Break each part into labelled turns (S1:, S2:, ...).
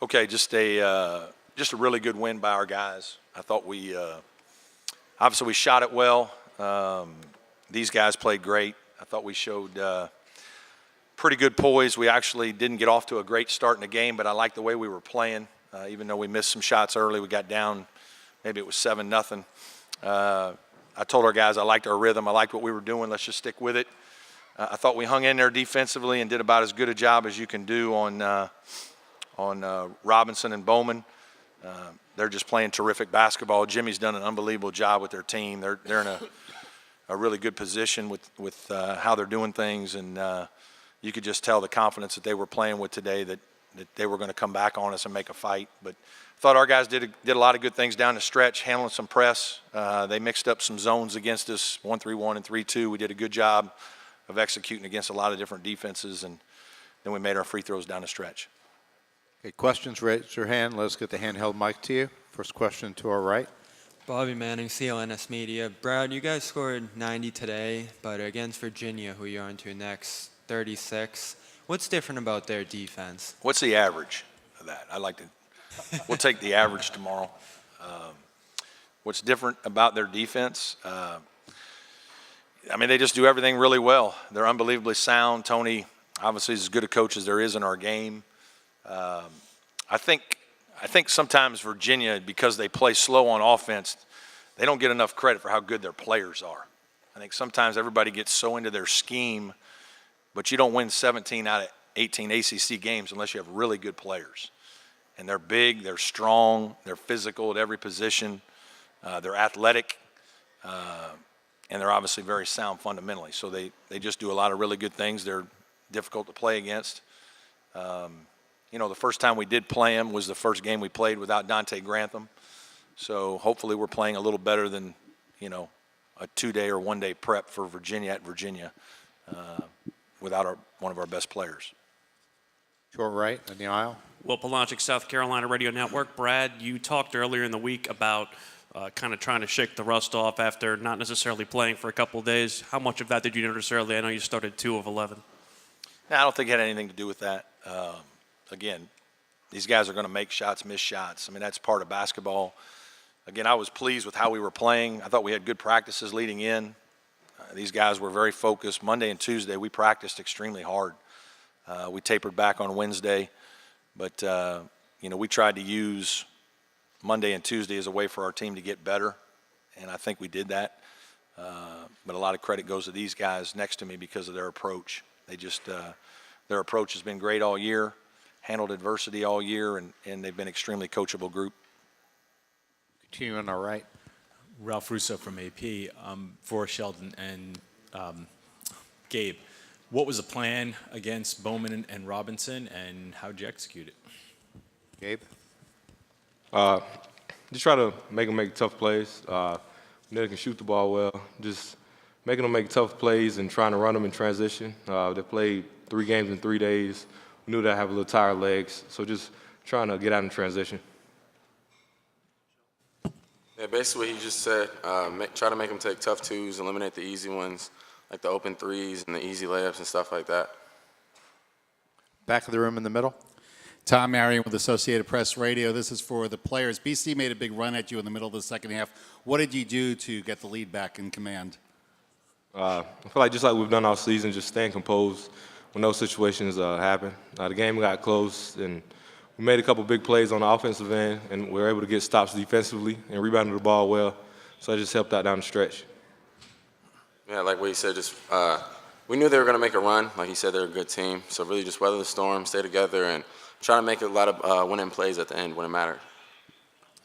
S1: Okay, just a really good win by our guys. I thought we obviously we shot it well. These guys played great. I thought we showed pretty good poise. We actually didn't get off to a great start in the game, but I liked the way we were playing. Even though we missed some shots early, we got down. Maybe it was 7-0. I told our guys I liked our rhythm. I liked what we were doing. Let's just stick with it. I thought we hung in there defensively and did about as good a job as you can do on Robinson and Bowman. They're just playing terrific basketball. Jimmy's done an unbelievable job with their team. They're in a really good position with how they're doing things, and you could just tell the confidence that they were playing with today that they were going to come back on us and make a fight. But I thought our guys did a lot of good things down the stretch, handling some press. They mixed up some zones against us, 1-3-1 and 3-2. We did a good job of executing against a lot of different defenses, and then we made our free throws down the stretch.
S2: Okay, questions, raise your hand. Let's get the handheld mic to you. First question to our right.
S3: Bobby Manning, CLNS Media. Brad, you guys scored 90 today, but against Virginia, who you're on to next, 36. What's different about their defense?
S1: What's the average of that? We'll take the average tomorrow. What's different about their defense? I mean, they just do everything really well. They're unbelievably sound. Tony, obviously, is as good a coach as there is in our game. I think sometimes Virginia, because they play slow on offense, they don't get enough credit for how good their players are. I think sometimes everybody gets so into their scheme, but you don't win 17 out of 18 ACC games unless you have really good players. And they're big, they're strong, they're physical at every position, they're athletic, and they're obviously very sound fundamentally. So they just do a lot of really good things. They're difficult to play against. You know, the first time we did play them was the first game we played without Dante Grantham. So hopefully we're playing a little better than, you know, a 2-day or 1-day prep for Virginia at Virginia without one of our best players.
S2: Short right in the aisle.
S4: Will Palanchik, South Carolina Radio Network. Brad, you talked earlier in the week about kind of trying to shake the rust off after not necessarily playing for a couple of days. How much of that did you notice early? I know you started 2 of 11.
S1: I don't think it had anything to do with that. Again, these guys are going to make shots, miss shots. I mean, that's part of basketball. Again, I was pleased with how we were playing. I thought we had good practices leading in. These guys were very focused. Monday and Tuesday, we practiced extremely hard. We tapered back on Wednesday. But, you know, we tried to use Monday and Tuesday as a way for our team to get better, and I think we did that. But a lot of credit goes to these guys next to me because of their approach. They just their approach has been great all year, handled adversity all year, and they've been an extremely coachable group.
S2: Continue on our right.
S5: Ralph Russo from AP. For Sheldon and Gabe, what was the plan against Bowman and Robinson, and how did you execute it?
S2: Gabe?
S6: Just try to make them make tough plays. They can shoot the ball well. Just making them make tough plays and trying to run them in transition. They played 3 games in 3 days. We knew they'd have a little tired legs, so just trying to get out in transition.
S7: Yeah, basically what he just said, try to make them take tough twos, eliminate the easy ones, like the open threes and the easy layups and stuff like that.
S2: Back of the room in the middle.
S8: Tom Marion with Associated Press Radio. This is for the players. BC made a big run at you in the middle of the second half. What did you do to get the lead back in command?
S6: I feel like just like we've done all season, just staying composed when those situations happen. The game got close, and we made a couple big plays on the offensive end, and we were able to get stops defensively and rebounded the ball well. So it just helped out down the stretch.
S7: Yeah, like what he said, just we knew they were going to make a run. Like he said, they're a good team. So really just weather the storm, stay together, and try to make a lot of winning plays at the end when it mattered.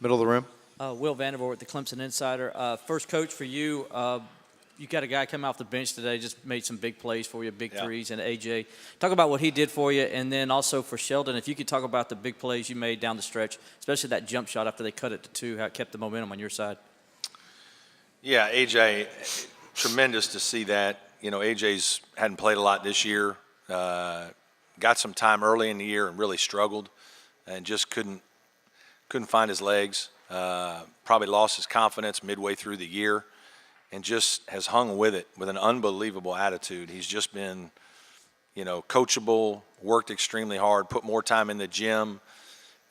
S2: Middle of the room.
S9: Will Vandervoort with the Clemson Insider. First coach for you. You got a guy come off the bench today, just made some big plays for you, big threes, and AJ. Talk about what he did for you, and then also for Sheldon, if you could talk about the big plays you made down the stretch, especially that jump shot after they cut it to 2, how it kept the momentum on your side.
S1: Yeah, AJ, tremendous to see that. You know, AJ's hadn't played a lot this year. Got some time early in the year and really struggled and just couldn't find his legs. Probably lost his confidence midway through the year and just has hung with it with an unbelievable attitude. He's just been, you know, coachable, worked extremely hard, put more time in the gym,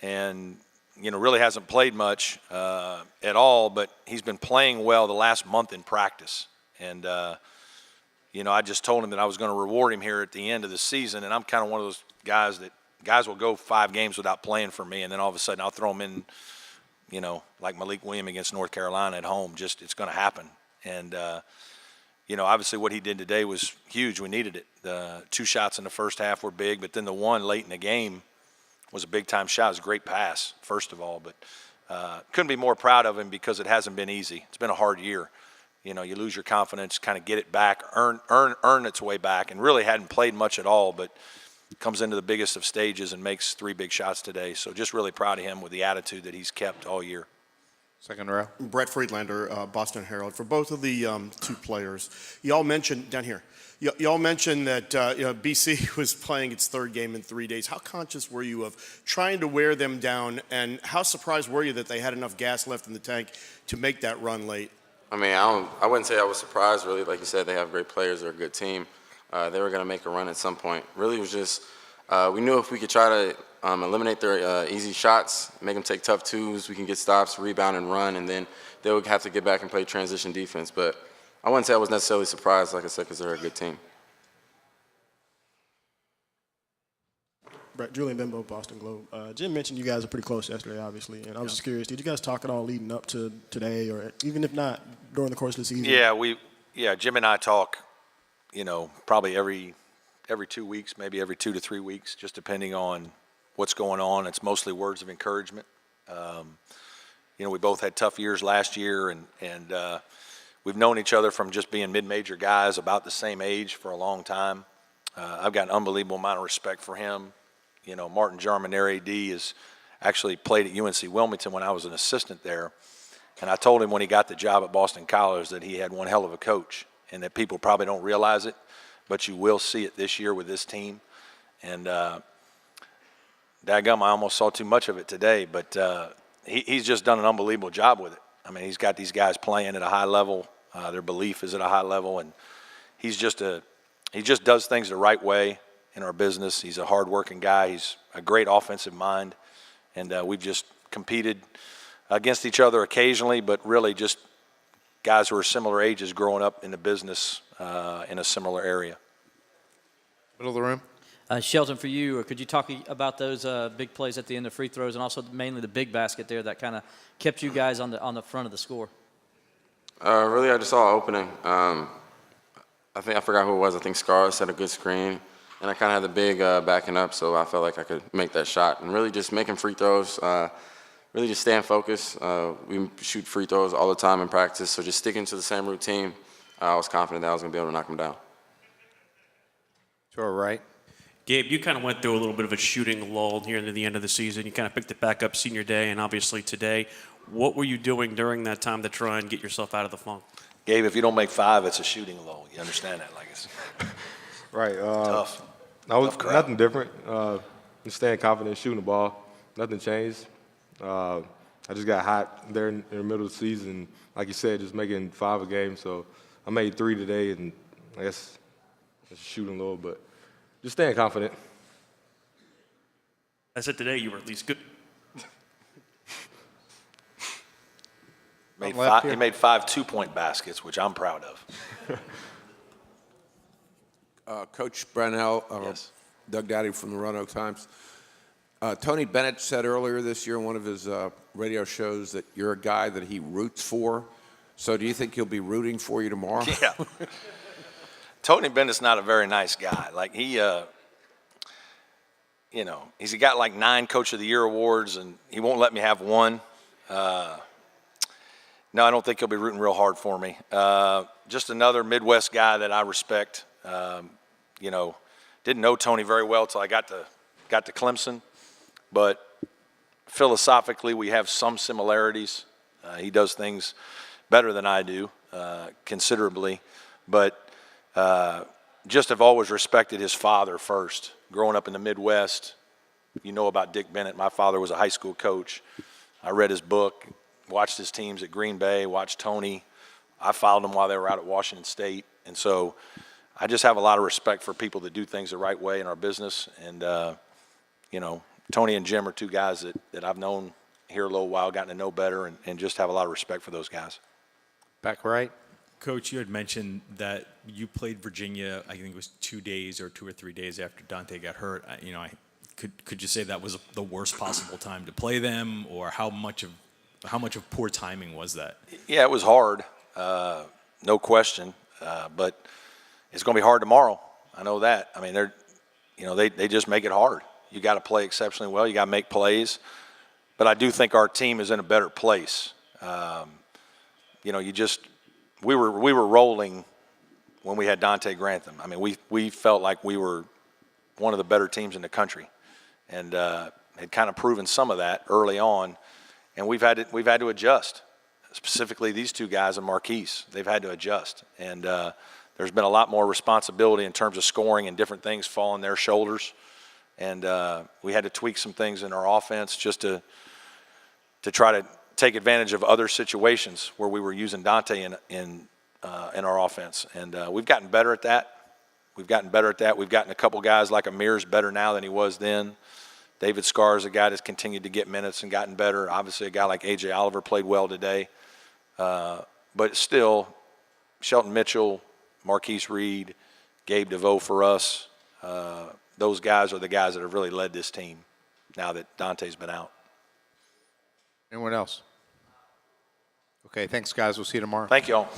S1: and really hasn't played much at all, but he's been playing well the last month in practice. And, I just told him that I was going to reward him here at the end of the season, and I'm kind of one of those guys that guys will go 5 games without playing for me, and then all of a sudden I'll throw him in, like Malik Williams against North Carolina at home. Just it's going to happen. And, obviously what he did today was huge. We needed it. The 2 shots in the first half were big, but then the one late in the game was a big-time shot. It was a great pass, first of all. But couldn't be more proud of him because it hasn't been easy. It's been a hard year. You lose your confidence, kind of get it back, earn its way back, and really hadn't played much at all, but comes into the biggest of stages and makes 3 big shots today. So just really proud of him with the attitude that he's kept all year.
S2: Second row.
S10: Brett Friedlander, Boston Herald. For both of the 2 players, y'all mentioned down here, y'all mentioned that BC was playing its 3rd game in 3 days. How conscious were you of trying to wear them down, and how surprised were you that they had enough gas left in the tank to make that run late?
S7: I mean, I wouldn't say I was surprised, really. Like you said, they have great players. They're a good team. They were going to make a run at some point. Really, it was just we knew if we could try to eliminate their easy shots, make them take tough twos, we can get stops, rebound, and run, and then they would have to get back and play transition defense. But I wouldn't say I was necessarily surprised, like I said, because they're a good team.
S11: Brett, Julian Bimbo, Boston Globe. Jim mentioned you guys are pretty close yesterday, obviously, and I was just curious, did you guys talk at all leading up to today, or even if not, during the course of the season?
S1: Yeah, Jim and I talk, probably every 2 weeks, maybe every 2 to 3 weeks, just depending on what's going on. It's mostly words of encouragement. We both had tough years last year, and we've known each other from just being mid-major guys about the same age for a long time. I've got an unbelievable amount of respect for him. Martin Jarman, their AD, has actually played at UNC Wilmington when I was an assistant there. And I told him when he got the job at Boston College that he had one hell of a coach, and that people probably don't realize it, but you will see it this year with this team. And daggum, I almost saw too much of it today, but he's just done an unbelievable job with it. I mean, he's got these guys playing at a high level. Their belief is at a high level, and he just does things the right way in our business. He's a hard-working guy. He's a great offensive mind, and we've just competed against each other occasionally, but really just guys who are similar ages growing up in the business in a similar area.
S2: Middle of the room.
S9: Shelton, for you, could you talk about those big plays at the end of free throws, and also mainly the big basket there that kind of kept you guys on the front of the score?
S7: Really, I just saw an opening. I forgot who it was. I think Scar set a good screen, and I kind of had the big backing up, so I felt like I could make that shot. And really just making free throws, really just staying focused. We shoot free throws all the time in practice, so just sticking to the same routine, I was confident that I was going to be able to knock them down.
S2: To our right.
S4: Gabe, you kind of went through a little bit of a shooting lull here near the end of the season. You kind of picked it back up senior day and obviously today. What were you doing during that time to try and get yourself out of the funk?
S1: Gabe, if you don't make 5, it's a shooting lull. You understand that? Like it's
S6: Right.
S1: tough.
S6: Nothing different. Just staying confident, shooting the ball. Nothing changed. I just got hot there in the middle of the season. Like you said, just making 5 a game. So I made 3 today, and I guess it's shooting low, but just staying confident.
S4: I said today you were at least good.
S1: He made 5 2-point baskets, which I'm proud of.
S12: Coach Brownell,
S1: Yes.
S12: Doug Dowdy from the Roanoke Times. Tony Bennett said earlier this year in one of his radio shows that you're a guy that he roots for. So do you think he'll be rooting for you tomorrow?
S1: Yeah. Tony Bennett's not a very nice guy. Like he's got like 9 Coach of the Year awards, and he won't let me have one. No, I don't think he'll be rooting real hard for me. Just another Midwest guy that I respect. Didn't know Tony very well until I got to Clemson, but philosophically we have some similarities. He does things better than I do, considerably, but just have always respected his father first. Growing up in the Midwest, you know about Dick Bennett. My father was a high school coach. I read his book, watched his teams at Green Bay, watched Tony. I followed them while they were out at Washington State. And so I just have a lot of respect for people that do things the right way in our business. And, Tony and Jim are two guys that I've known here a little while, gotten to know better, and just have a lot of respect for those guys.
S2: Back right.
S5: Coach, you had mentioned that you played Virginia, I think it was 2 days or 2 or 3 days after Dante got hurt. Could you say that was the worst possible time to play them, or how much of poor timing was that?
S1: Yeah, it was hard, no question, but it's going to be hard tomorrow. I know that. I mean, they just make it hard. You got to play exceptionally well. You got to make plays, but I do think our team is in a better place. We were rolling when we had Dante Grantham. I mean, we felt like we were one of the better teams in the country, and had kind of proven some of that early on. And we've had to adjust. Specifically, these two guys and Marquise, they've had to adjust. And there's been a lot more responsibility in terms of scoring and different things fall on their shoulders. And we had to tweak some things in our offense just to try to take advantage of other situations where we were using Dante in our offense. And we've gotten better at that. We've gotten a couple guys like Amir's better now than he was then. David Scarr is a guy that's continued to get minutes and gotten better. Obviously, a guy like A.J. Oliver played well today. But still, Shelton Mitchell, Marquise Reed, Gabe DeVoe for us, those guys are the guys that have really led this team now that Dante's been out.
S2: Anyone else? Okay, thanks, guys. We'll see you tomorrow.
S1: Thank you all.